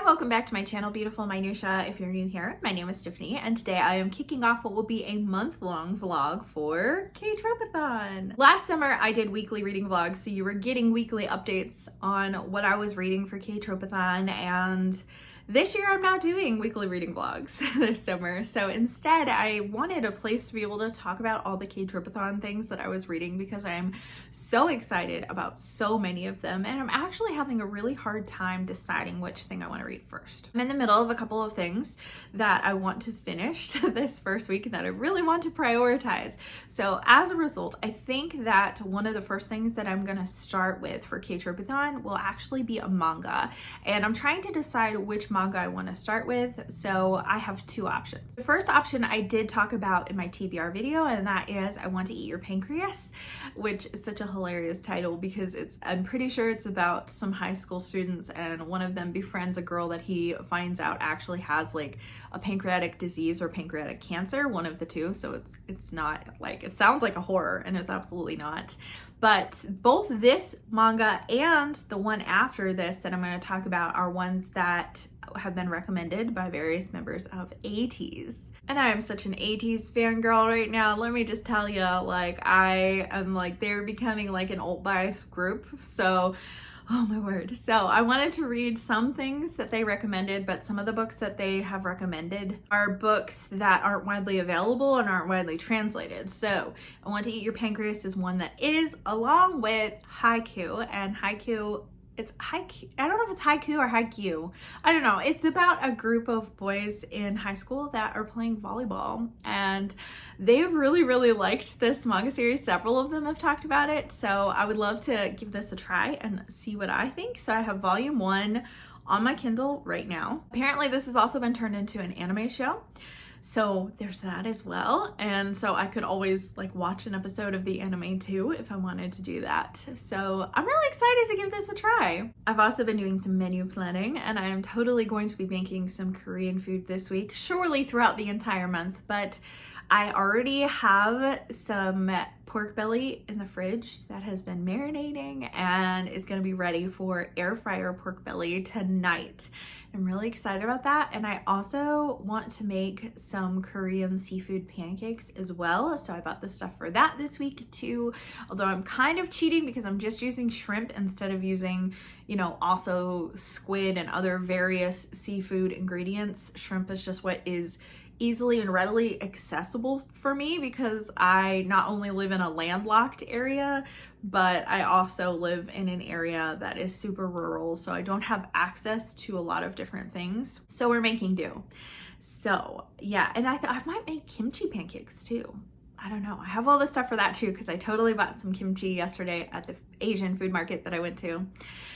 welcome back to my channel, beautiful minutia. If you're new here, my name is Tiffany, and today I am kicking off what will be a month-long vlog for K-Tropathon. Last summer, I did weekly reading vlogs, so you were getting weekly updates on what I was reading for K-Tropathon, and this year I'm not doing weekly reading vlogs this summer. So instead, I wanted a place to be able to talk about all the K-Tropathon things that I was reading because I'm so excited about so many of them, and I'm actually having a really hard time deciding which thing I want to read first. I'm in the middle of a couple of things that I want to finish this first week that I really want to prioritize. So as a result, I think that one of the first things that I'm going to start with for K-Tropathon will actually be a manga, and I'm trying to decide which manga I want to start with. So I have two options. The first option I did talk about in my TBR video, and that is I Want to Eat Your Pancreas, which is such a hilarious title because I'm pretty sure it's about some high school students, and one of them befriends a girl that he finds out actually has like a pancreatic disease or pancreatic cancer, one of the two. So it's not like, it sounds like a horror, and it's absolutely not. But both this manga and the one after this that I'm going to talk about are ones that have been recommended by various members of ATEEZ. And I am such an ATEEZ fangirl right now. Let me just tell you, like, I am like, they're becoming like an alt bias group. So, oh my word. So I wanted to read some things that they recommended, but some of the books that they have recommended are books that aren't widely available and aren't widely translated. So I Want to Eat Your Pancreas is one that is, along with Haikyuu, and Haikyuu, it's Haikyuu. I don't know if it's Haikyuu or Haikyuu. I don't know. It's about a group of boys in high school that are playing volleyball, and they've really liked this manga series. Several of them have talked about it, so I would love to give this a try and see what I think. So I have volume 1 on my Kindle right now. Apparently this has also been turned into an anime show, so there's that as well. And so I could always like watch an episode of the anime too if I wanted to do that. So I'm really excited to give this a try. I've also been doing some menu planning, and I am totally going to be making some Korean food this week, surely throughout the entire month, but I already have some pork belly in the fridge that has been marinating and is going to be ready for air fryer pork belly tonight. I'm really excited about that. And I also want to make some Korean seafood pancakes as well. So I bought the stuff for that this week too. Although I'm kind of cheating because I'm just using shrimp instead of using, you know, also squid and other various seafood ingredients. Shrimp is just what is easily and readily accessible for me because I not only live in a landlocked area, but I also live in an area that is super rural, so I don't have access to a lot of different things. So we're making do. So yeah, and I thought I might make kimchi pancakes too. I don't know. I have all this stuff for that too because I totally bought some kimchi yesterday at the Asian food market that I went to.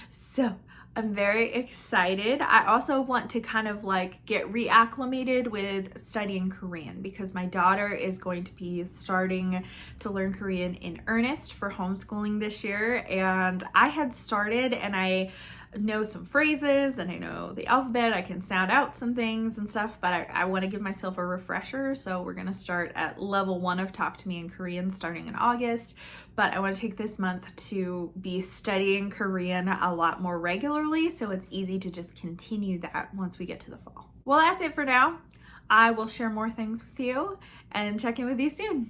So I'm very excited. I also want to kind of like get reacclimated with studying Korean because my daughter is going to be starting to learn Korean in earnest for homeschooling this year. And I had started, and I know some phrases and I know the alphabet. I can sound out some things and stuff, but I want to give myself a refresher. So we're going to start at level 1 of Talk to Me in Korean starting in August. But I want to take this month to be studying Korean a lot more regularly, so it's easy to just continue that once we get to the fall. Well, that's it for now. I will share more things with you and check in with you soon.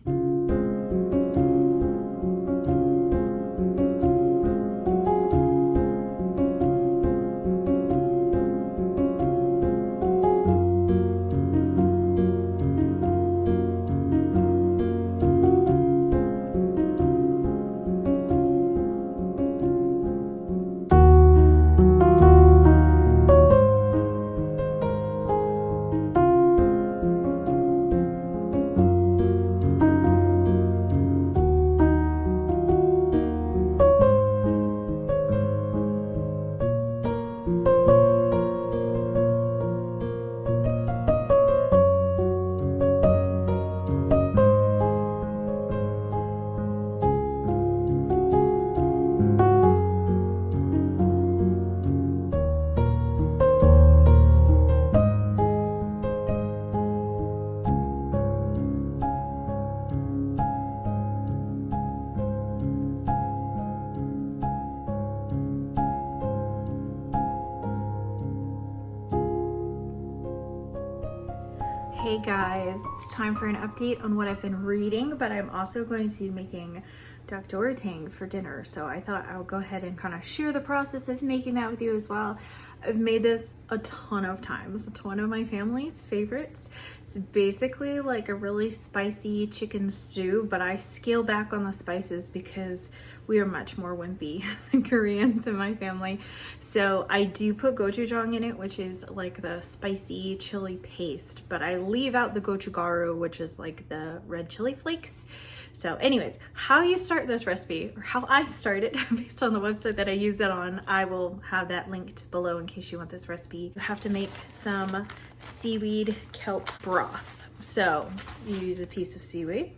Hey guys, it's time for an update on what I've been reading, but I'm also going to be making Dakdoritang for dinner, so I thought I would go ahead and kind of share the process of making that with you as well. I've made this a ton of times. It's one of my family's favorites. It's basically like a really spicy chicken stew, but I scale back on the spices because we are much more wimpy than Koreans in my family. So I do put gochujang in it, which is like the spicy chili paste, but I leave out the gochugaru, which is like the red chili flakes. So anyways, how you start this recipe, or how I start it based on the website that I use it on, I will have that linked below in case you want this recipe. You have to make some seaweed kelp broth. So you use a piece of seaweed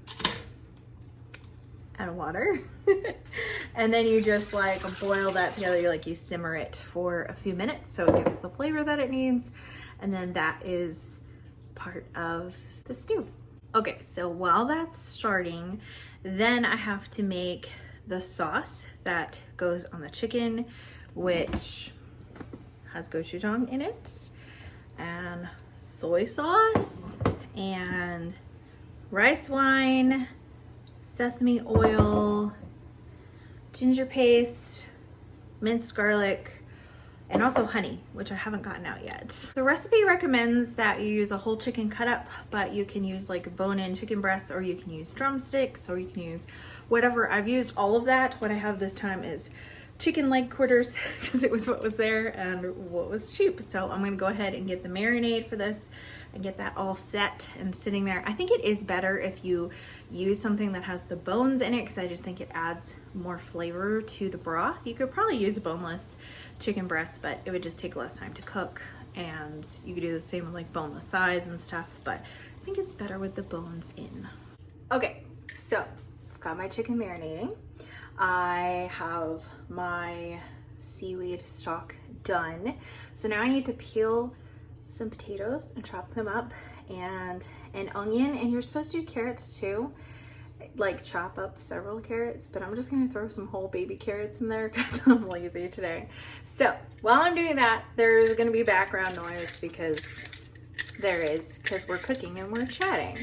and water and then you just like boil that together. You simmer it for a few minutes so it gets the flavor that it needs, and then that is part of the stew. Okay, so while that's starting, then I have to make the sauce that goes on the chicken, which has gochujang in it, and soy sauce, and rice wine, sesame oil, ginger paste, minced garlic, and also honey, which I haven't gotten out yet. The recipe recommends that you use a whole chicken cut up, but you can use like bone-in chicken breasts, or you can use drumsticks, or you can use whatever. I've used all of that. What I have this time is chicken leg quarters because it was what was there and what was cheap. So I'm gonna go ahead and get the marinade for this and get that all set and sitting there. I think it is better if you use something that has the bones in it because I just think it adds more flavor to the broth. You could probably use a boneless chicken breast, but it would just take less time to cook, and you could do the same with like boneless thighs and stuff, but I think it's better with the bones in. Okay, so I've got my chicken marinating. I have my seaweed stock done. So now I need to peel some potatoes and chop them up, and an onion, and you're supposed to do carrots too, like chop up several carrots, but I'm just gonna throw some whole baby carrots in there because I'm lazy today. So while I'm doing that, there's gonna be background noise because we're cooking and we're chatting.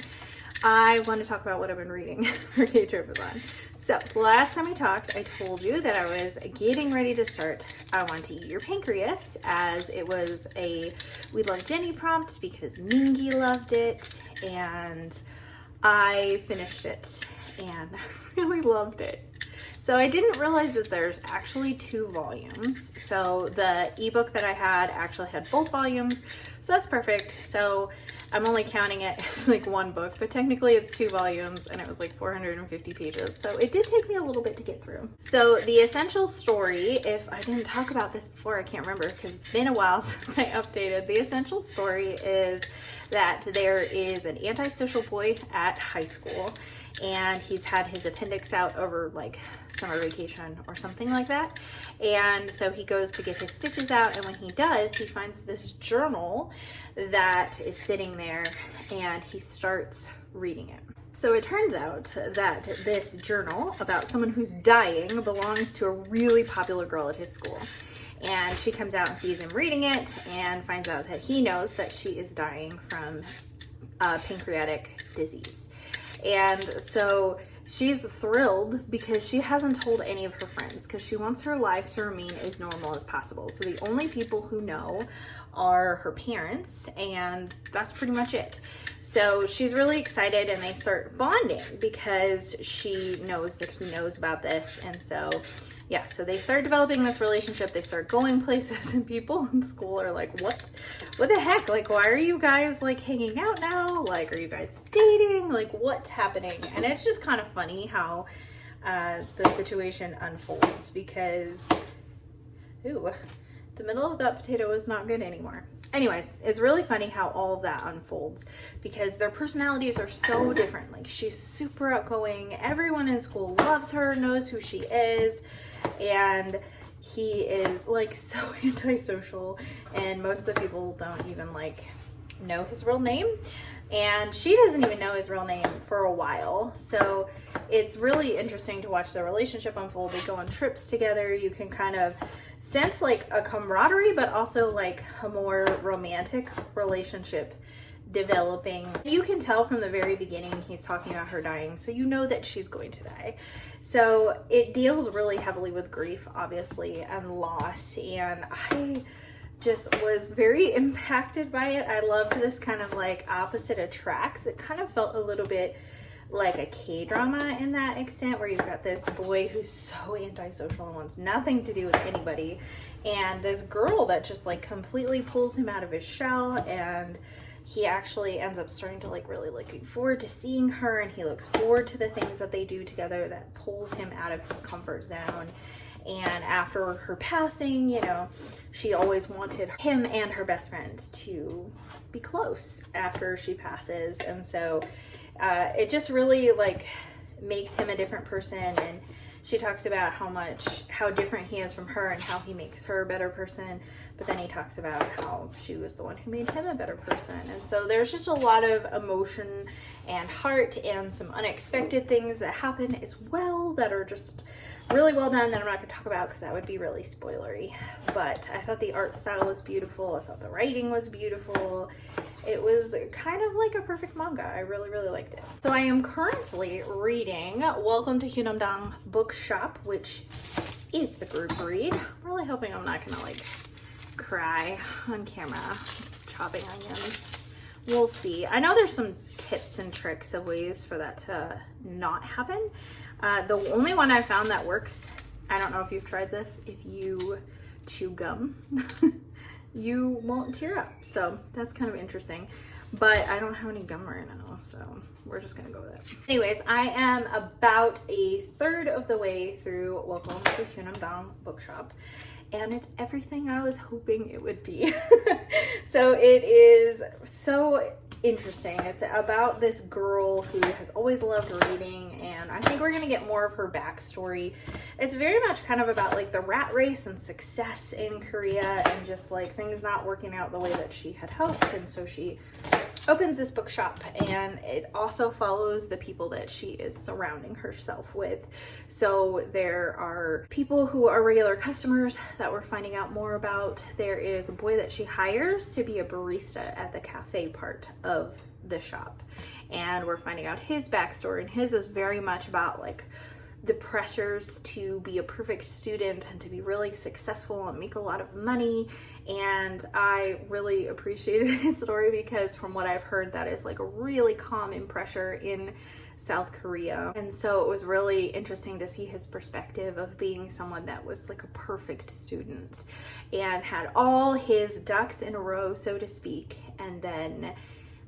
I want to talk about what I've been reading for K-Trip-a-thon. So last time I talked, I told you that I was getting ready to start I Want to Eat Your Pancreas, as it was a We Love Jenny prompt because Mingy loved it, and I finished it and I really loved it. So I didn't realize that there's actually 2 volumes. So the ebook that I had actually had both volumes, so that's perfect. So I'm only counting it as like one book, but technically it's 2 volumes, and it was like 450 pages. So it did take me a little bit to get through. So the essential story, if I didn't talk about this before, I can't remember because it's been a while since I updated. The essential story is that there is an antisocial boy at high school, and he's had his appendix out over like summer vacation or something like that. And so he goes to get his stitches out, and when he does, he finds this journal that is sitting there, and he starts reading it. So it turns out that this journal about someone who's dying belongs to a really popular girl at his school. And she comes out and sees him reading it and finds out that he knows that she is dying from pancreatic disease. And so she's thrilled because she hasn't told any of her friends because she wants her life to remain as normal as possible. So the only people who know are her parents, and that's pretty much it. So she's really excited, and they start bonding because she knows that he knows about this. And so yeah, so they start developing this relationship. They start going places, and people in school are like, what the heck? Like, why are you guys like hanging out now? Like, are you guys dating? Like, what's happening? And it's just kind of funny how the situation unfolds because, ooh, the middle of that potato is not good anymore. Anyways, it's really funny how all of that unfolds because their personalities are so different. Like, she's super outgoing. Everyone in school loves her, knows who she is. And he is like so antisocial, and most of the people don't even like know his real name, and she doesn't even know his real name for a while. So it's really interesting to watch their relationship unfold. They go on trips together. You can kind of sense like a camaraderie, but also like a more romantic relationship developing. You can tell from the very beginning he's talking about her dying, so you know that she's going to die. So it deals really heavily with grief, obviously, and loss, and I just was very impacted by it. I loved this kind of like opposite attracts. It kind of felt a little bit like a K-drama in that extent, where you've got this boy who's so antisocial and wants nothing to do with anybody, and this girl that just like completely pulls him out of his shell, and he actually ends up starting to like really looking forward to seeing her, and he looks forward to the things that they do together that pulls him out of his comfort zone. And after her passing, you know, she always wanted him and her best friend to be close after she passes, and so it just really like makes him a different person. And she talks about how different he is from her and how he makes her a better person, but then he talks about how she was the one who made him a better person. And so there's just a lot of emotion and heart and some unexpected things that happen as well that are just really well done, that I'm not going to talk about because that would be really spoilery. But I thought the art style was beautiful. I thought the writing was beautiful. It was kind of like a perfect manga. I really, really liked it. So I am currently reading Welcome to Hyunam-Dong Bookshop, which is the group read. I'm really hoping I'm not going to like cry on camera chopping onions. We'll see. I know there's some tips and tricks of ways for that to not happen. The only one I found that works, I don't know if you've tried this, if you chew gum, you won't tear up. So that's kind of interesting, but I don't have any gum right now, so we're just gonna go with it. Anyways, I am about a third of the way through Welcome to Hyunam-Dong Bookshop, and it's everything I was hoping it would be. So it is so interesting. It's about this girl who has always loved reading, and I think we're gonna get more of her backstory. It's very much kind of about like the rat race and success in Korea, and just like things not working out the way that she had hoped. And so she opens this bookshop, and it also follows the people that she is surrounding herself with. So there are people who are regular customers that we're finding out more about. There is a boy that she hires to be a barista at the cafe part of the shop, and we're finding out his backstory, and his is very much about like the pressures to be a perfect student and to be really successful and make a lot of money. And I really appreciated his story because from what I've heard, that is like a really common pressure in South Korea. And so it was really interesting to see his perspective of being someone that was like a perfect student and had all his ducks in a row, so to speak, and then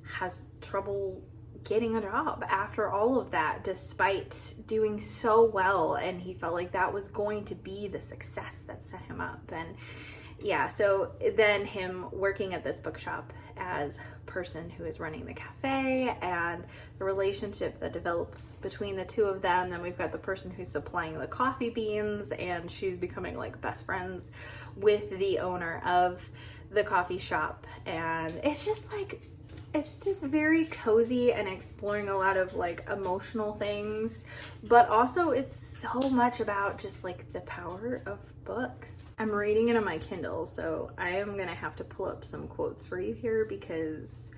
has trouble getting a job after all of that, despite doing so well. And he felt like that was going to be the success that set him up. And yeah, so then him working at this bookshop as person who is running the cafe, and the relationship that develops between the two of them. Then we've got the person who's supplying the coffee beans, and she's becoming like best friends with the owner of the coffee shop. And it's just like, it's just very cozy and exploring a lot of like emotional things, but also it's so much about just like the power of books. I'm reading it on my Kindle, so I am gonna have to pull up some quotes for you here because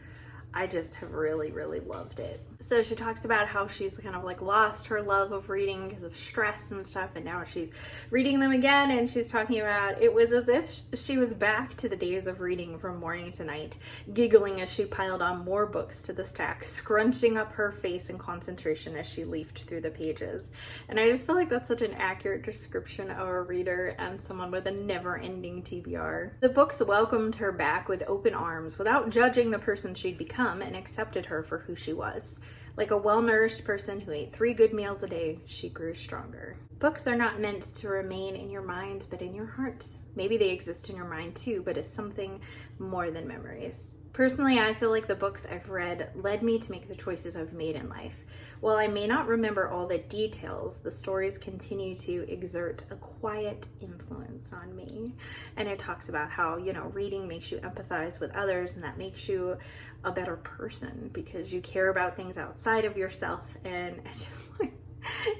I just have really, really loved it. So she talks about how she's kind of like lost her love of reading because of stress and stuff, and now she's reading them again, and she's talking about it was as if she was back to the days of reading from morning to night, giggling as she piled on more books to the stack, scrunching up her face in concentration as she leafed through the pages. And I just feel like that's such an accurate description of a reader and someone with a never-ending TBR. The books welcomed her back with open arms without judging the person she'd become, and accepted her for who she was. Like a well-nourished person who ate 3 good meals a day, she grew stronger. Books are not meant to remain in your mind, but in your heart. Maybe they exist in your mind too, but as something more than memories. Personally, I feel like the books I've read led me to make the choices I've made in life. While I may not remember all the details, the stories continue to exert a quiet influence on me. And it talks about how, you know, reading makes you empathize with others, and that makes you a better person because you care about things outside of yourself. And it's just like,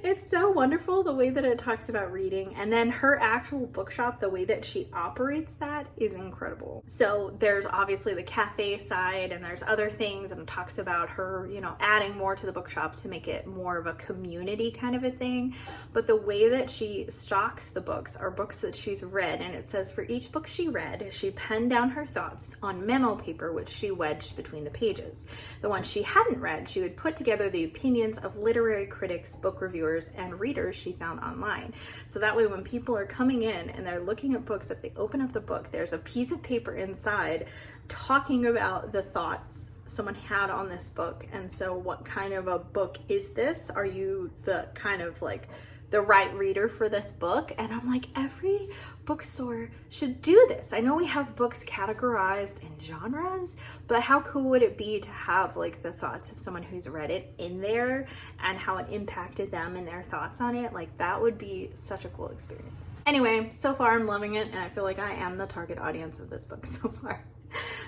It's so wonderful the way that it talks about reading, and then her actual bookshop, the way that she operates that is incredible. So there's obviously the cafe side and there's other things, and it talks about her, you know, adding more to the bookshop to make it more of a community kind of a thing. But the way that she stocks the books are books that she's read, and it says for each book she read, she penned down her thoughts on memo paper, which she wedged between the pages. The ones she hadn't read, she would put together the opinions of literary critics, book reviewers, and readers she found online. So that way when people are coming in and they're looking at books, if they open up the book, there's a piece of paper inside talking about the thoughts someone had on this book. And so what kind of a book is this? Are you the kind of like the right reader for this book? And I'm like, every bookstore should do this. I know we have books categorized in genres, but how cool would it be to have like the thoughts of someone who's read it in there and how it impacted them and their thoughts on it? Like that would be such a cool experience. Anyway, so far I'm loving it, and I feel like I am the target audience of this book so far.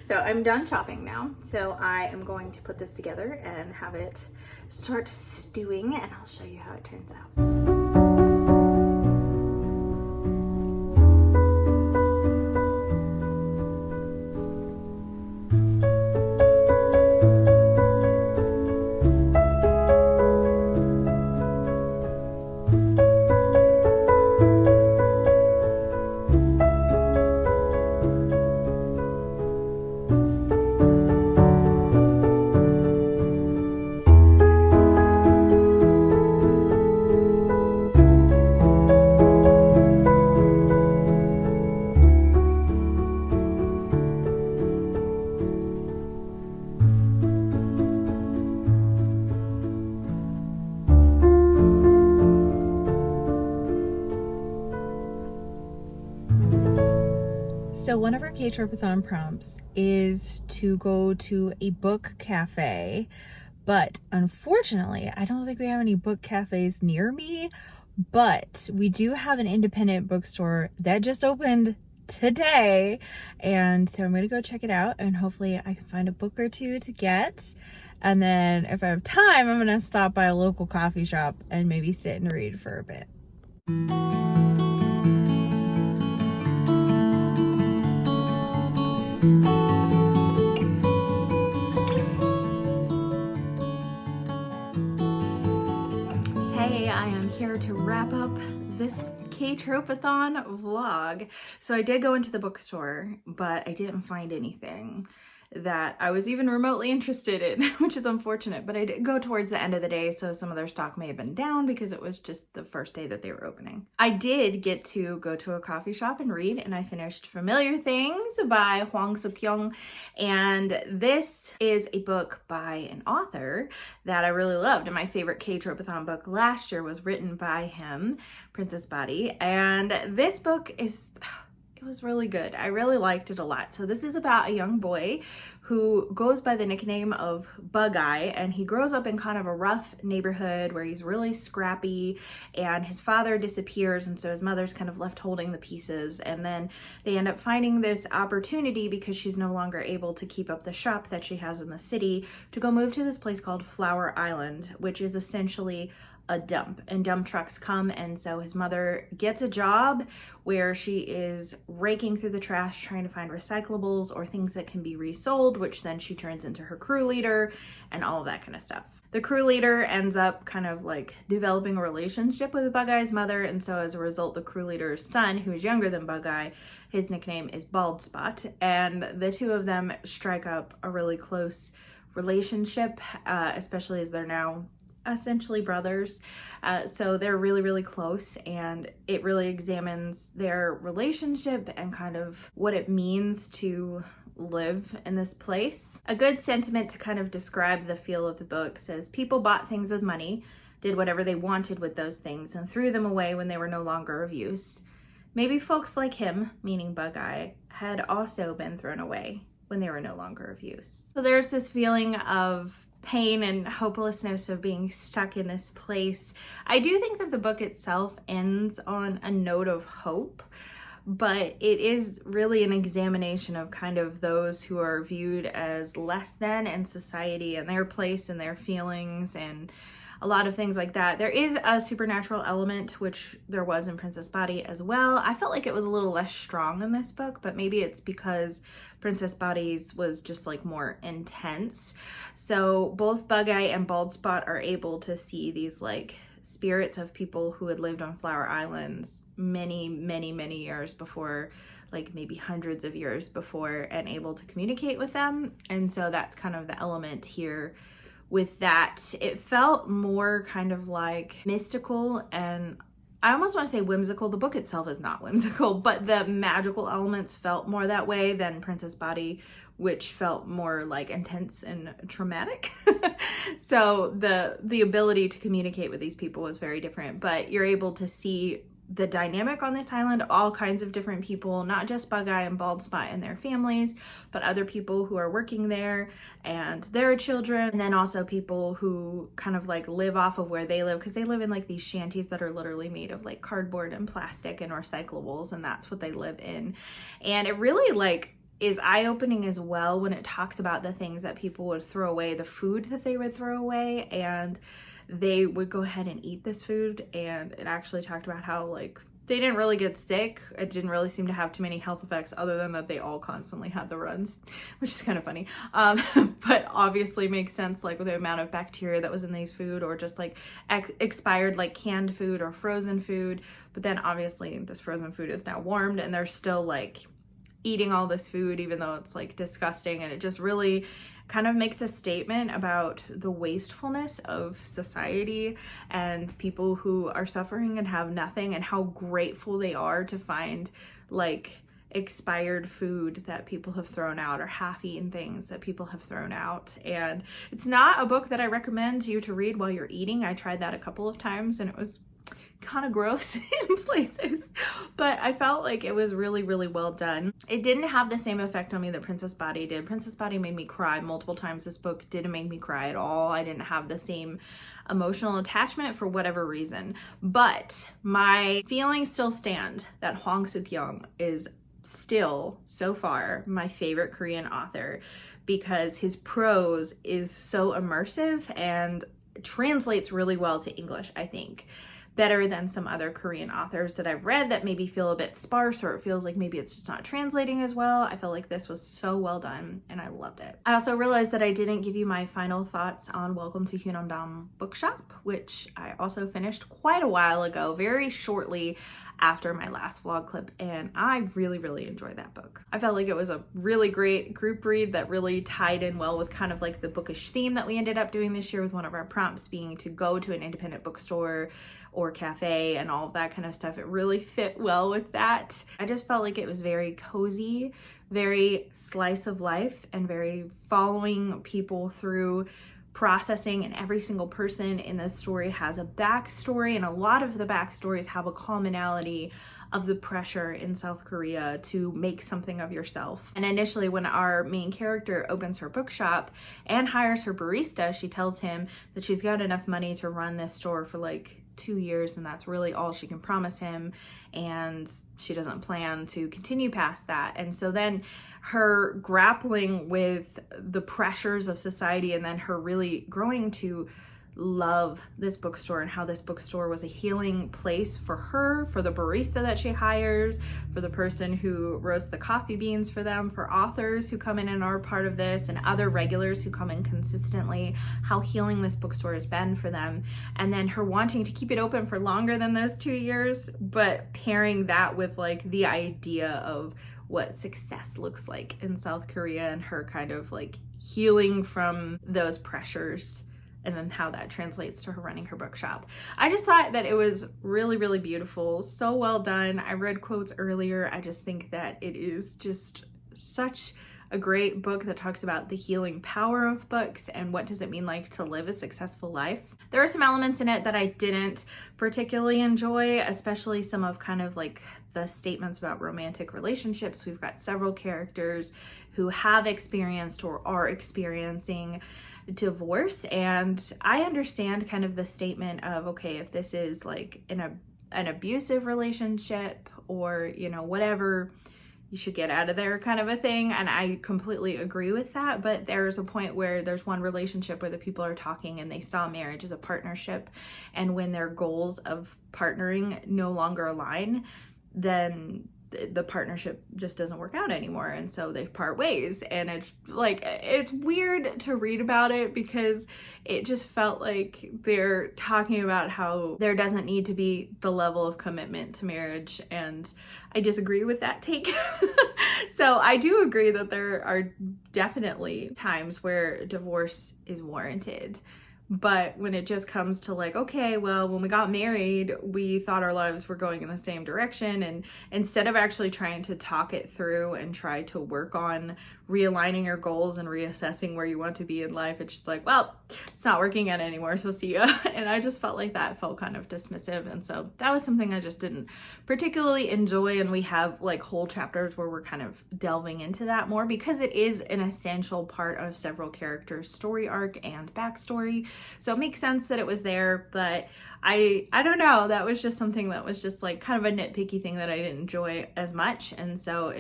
So I'm done shopping now. So I am going to put this together and have it start stewing, and I'll show you how it turns out. So one of our K-Tropathon prompts is to go to a book cafe, but unfortunately, I don't think we have any book cafes near me, but we do have an independent bookstore that just opened today, and so I'm gonna go check it out, and hopefully I can find a book or two to get. And then if I have time, I'm gonna stop by a local coffee shop and maybe sit and read for a bit. Hey, I am here to wrap up this K-Tropathon vlog. So I did go into the bookstore, but I didn't find anything that I was even remotely interested in, which is unfortunate, but I did go towards the end of the day, so some of their stock may have been down because it was just the first day that they were opening. I did get to go to a coffee shop and read, and I finished Familiar Things by Hwang Suk-young, and this is a book by an author that I really loved, and my favorite K-Tropathon book last year was written by him, Princess Body, and this book is... it was really good. I really liked it a lot. So this is about a young boy who goes by the nickname of Bug-Eye, and he grows up in kind of a rough neighborhood where he's really scrappy, and his father disappears, and so his mother's kind of left holding the pieces, and then they end up finding this opportunity because she's no longer able to keep up the shop that she has in the city to go move to this place called Flower Island, which is essentially a dump, and dump trucks come, and so his mother gets a job where she is raking through the trash trying to find recyclables or things that can be resold, which then she turns into her crew leader and all of that kind of stuff. The crew leader ends up kind of like developing a relationship with Bug-Eye's mother, and so as a result, the crew leader's son, who is younger than Bug-Eye, his nickname is Bald Spot, and the two of them strike up a really close relationship, especially as they're now essentially brothers. So they're really, really close, and it really examines their relationship and kind of what it means to live in this place. A good sentiment to kind of describe the feel of the book says, people bought things with money, did whatever they wanted with those things, and threw them away when they were no longer of use. Maybe folks like him, meaning Bug-Eye, had also been thrown away when they were no longer of use. So there's this feeling of pain and hopelessness of being stuck in this place. I do think that the book itself ends on a note of hope, but it is really an examination of kind of those who are viewed as less than in society and their place and their feelings, and a lot of things like that. There is a supernatural element, which there was in Princess Body as well. I felt like it was a little less strong in this book, but maybe it's because Princess Body's was just like more intense. So both Bug-Eye and Bald Spot are able to see these like spirits of people who had lived on Flower Islands many years before, like maybe hundreds of years before, and able to communicate with them. And so that's kind of the element here with that. It felt more kind of like mystical, and I almost want to say whimsical. The book itself is not whimsical, but the magical elements felt more that way than Princess Body, which felt more like intense and traumatic. So the ability to communicate with these people was very different, but you're able to see the dynamic on this island, all kinds of different people, not just Bug-Eye and Bald Spot and their families, but other people who are working there and their children, and then also people who kind of like live off of where they live, because they live in like these shanties that are literally made of like cardboard and plastic and recyclables, and that's what they live in. And it really like is eye-opening as well when it talks about the things that people would throw away, the food that they would throw away, and they would go ahead and eat this food. And it actually talked about how like they didn't really get sick. It didn't really seem to have too many health effects other than that they all constantly had the runs, which is kind of funny. But obviously makes sense, like with the amount of bacteria that was in these food, or just like expired like canned food or frozen food. But then obviously this frozen food is now warmed and they're still like eating all this food, even though it's like disgusting. And it just really kind of makes a statement about the wastefulness of society and people who are suffering and have nothing, and how grateful they are to find like expired food that people have thrown out, or half-eaten things that people have thrown out. And it's not a book that I recommend you to read while you're eating. I tried that a couple of times and it was kind of gross in places, but I felt like it was really well done. It didn't have the same effect on me that Princess Body did. Princess Body made me cry multiple times. This book didn't make me cry at all. I didn't have the same emotional attachment for whatever reason, but my feelings still stand that Hwang Suk-young is still so far my favorite Korean author, because his prose is so immersive and translates really well to English, I think. Better than some other Korean authors that I've read that maybe feel a bit sparse, or it feels like maybe it's just not translating as well. I felt like this was so well done and I loved it. I also realized that I didn't give you my final thoughts on Welcome to Hyunam-Dong Bookshop, which I also finished quite a while ago, very shortly after my last vlog clip, and I really enjoyed that book. I felt like it was a really great group read that really tied in well with kind of like the bookish theme that we ended up doing this year, with one of our prompts being to go to an independent bookstore or cafe and all of that kind of stuff. It really fit well with that. I just felt like it was very cozy, very slice of life, and very following people through processing, and every single person in this story has a backstory, and a lot of the backstories have a commonality of the pressure in South Korea to make something of yourself. And initially when our main character opens her bookshop and hires her barista, she tells him that she's got enough money to run this store for like 2 years, and that's really all she can promise him, and she doesn't plan to continue past that. And so then her grappling with the pressures of society, and then her really growing to love this bookstore, and how this bookstore was a healing place for her, for the barista that she hires, for the person who roasts the coffee beans for them, for authors who come in and are part of this, and other regulars who come in consistently, how healing this bookstore has been for them. And then her wanting to keep it open for longer than those 2 years, but pairing that with like the idea of what success looks like in South Korea, and her kind of like healing from those pressures, and then how that translates to her running her bookshop. I just thought that it was really beautiful, so well done. I read quotes earlier. I just think that it is just such a great book that talks about the healing power of books and what does it mean like to live a successful life. There are some elements in it that I didn't particularly enjoy, especially some of kind of like the statements about romantic relationships. We've got several characters who have experienced or are experiencing divorce, and I understand kind of the statement of, okay, if this is like an abusive relationship, or you know, whatever you should get out of there kind of a thing. And I completely agree with that. But there's a point where there's one relationship where the people are talking and they saw marriage as a partnership. And when their goals of partnering no longer align, then the partnership just doesn't work out anymore, and so they part ways. And it's like, it's weird to read about it because it just felt like they're talking about how there doesn't need to be the level of commitment to marriage, and I disagree with that take. So I do agree that there are definitely times where divorce is warranted. But when it just comes to like, okay, well, when we got married, we thought our lives were going in the same direction. And instead of actually trying to talk it through and try to work on realigning your goals and reassessing where you want to be in life, it's just like, well, it's not working out anymore, so see ya. And I just felt like that felt kind of dismissive. And so that was something I just didn't particularly enjoy. And we have like whole chapters where we're kind of delving into that more because it is an essential part of several characters' story arc and backstory. So it makes sense that it was there, but I don't know, that was just something that was just like kind of a nitpicky thing that I didn't enjoy as much. And so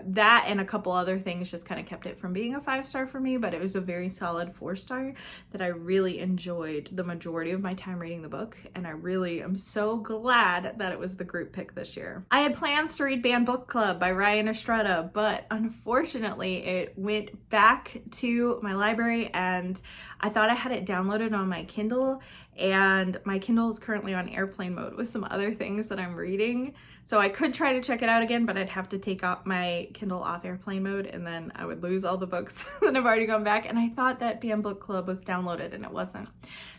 that and a couple other things just kind of kept it from being a 5-star for me, but it was a very solid 4-star that I really enjoyed the majority of my time reading the book. And I really am so glad that it was the group pick this year. I had plans to read Banned Book Club by Ryan Estrada, but unfortunately it went back to my library, and I thought I had it downloaded on my Kindle, and my Kindle is currently on airplane mode with some other things that I'm reading. So I could try to check it out again, but I'd have to take out my Kindle off airplane mode, and then I would lose all the books that I've already gone back. And I thought that Banned Book Club was downloaded, and it wasn't.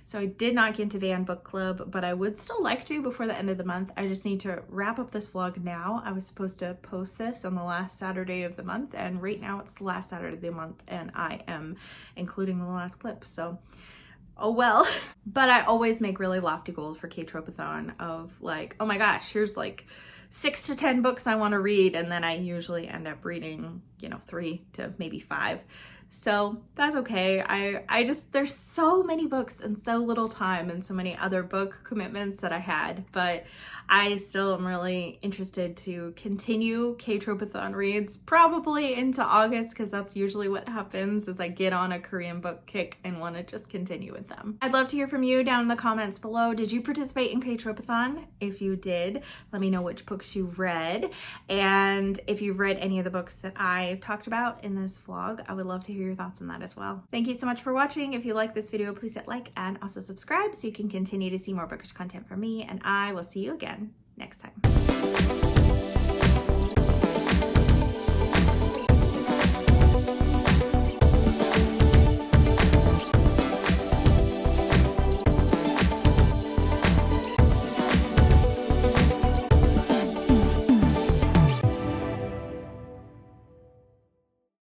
So I did not get into Banned Book Club, but I would still like to before the end of the month. I just need to wrap up this vlog now. I was supposed to post this on the last Saturday of the month, and right now it's the last Saturday of the month, and I am including the last clip. So oh well. But I always make really lofty goals for K-Tropathon of like, oh my gosh, here's like 6 to 10 books I want to read, and then I usually end up reading, 3 to maybe 5. So that's okay. I just, there's so many books and so little time and so many other book commitments that I had, but I still am really interested to continue K-Tropathon reads probably into August, because that's usually what happens is I get on a Korean book kick and want to just continue with them. I'd love to hear from you down in the comments below. Did you participate in K-Tropathon? If you did, let me know which books you read, and if you've read any of the books that I talked about in this vlog, I would love to hear your thoughts on that as well. Thank you so much for watching. If you like this video, please hit like and also subscribe so you can continue to see more bookish content from me, and I will see you again next time.